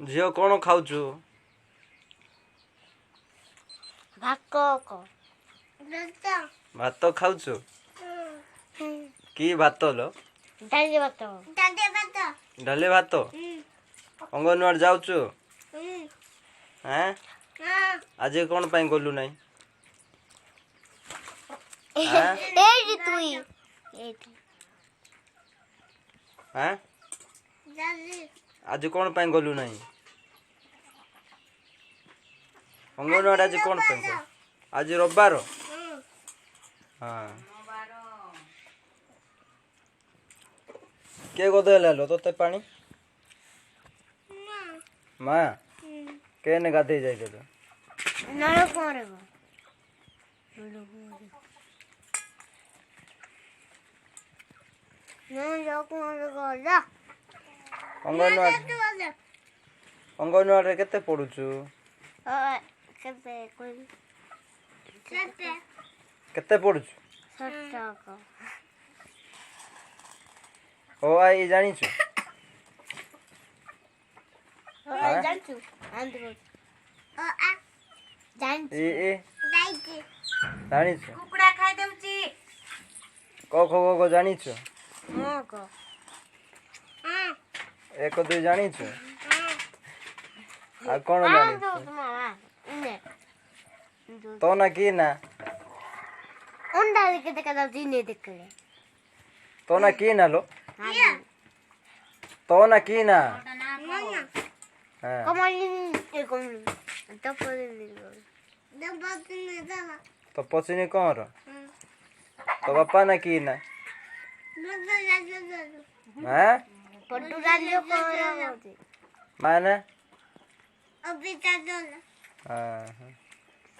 झील कौन खाऊचु भात खाऊचु कि भात लो डाले भात अंगनवाड़ी जाऊचु हैं आज कौन पाई गलु नहीं हैं आज कौन पाई गलु नहीं अंगनवाड़ी आज कौन पाई आज रविवार हाँ के गधेला लो तोते पानी माँ के ने गाधे जाए तो अंगनवाड़ी केते पढुछु केते पढुछु ओ आई जानिछु जानिछु कुकुड़ा खाई दउची क ख ग जानिछु एक दुई जानिछु आ कोन जानिछु तो ना की ना अंडा देखे देखा दादी ने देख ले तो ना की ना लो तो ना की ना कमली तो पछिने कौन र तो बापा ना की ना हैं पट्टू डालियो कौन माने अभी चाचल हां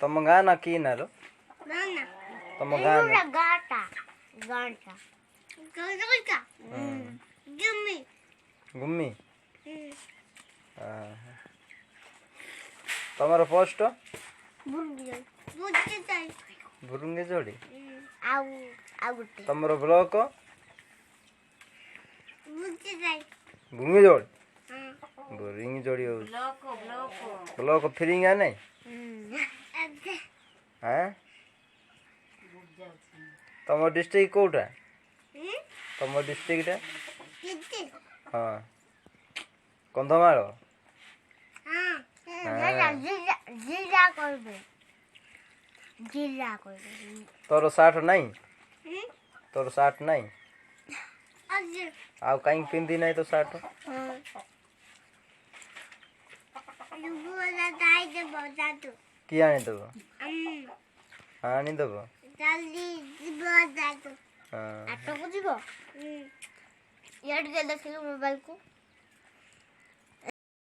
तुम गाना की ना लो गाना तुम गाना गाटा गाटा गाटा गम्मी गुम्मी तमरो पोस्ट बुंदी बुंदी ताई बुरुंगे जोड़ी आउ आउटे तमरो ब्लॉक बुंदी ताई बुरुंगे जोड़ी बुरुंगे जोड़ी हो ब्लॉक फिरिंग है नहीं हैं तमरो डिस्ट्रिक्ट कोटा तमरो डिस्ट्रिक्ट है हाँ कंधमाल जिला करबे जिला करबे तोर 60 नहीं तोर 60 नहीं आउ कहीं पिंदी नहीं तो 60 की आने देबो आनी देबो जल्दी जीबो जातो हां आटो को जीबो यार जल्दी खेलो मोबाइल को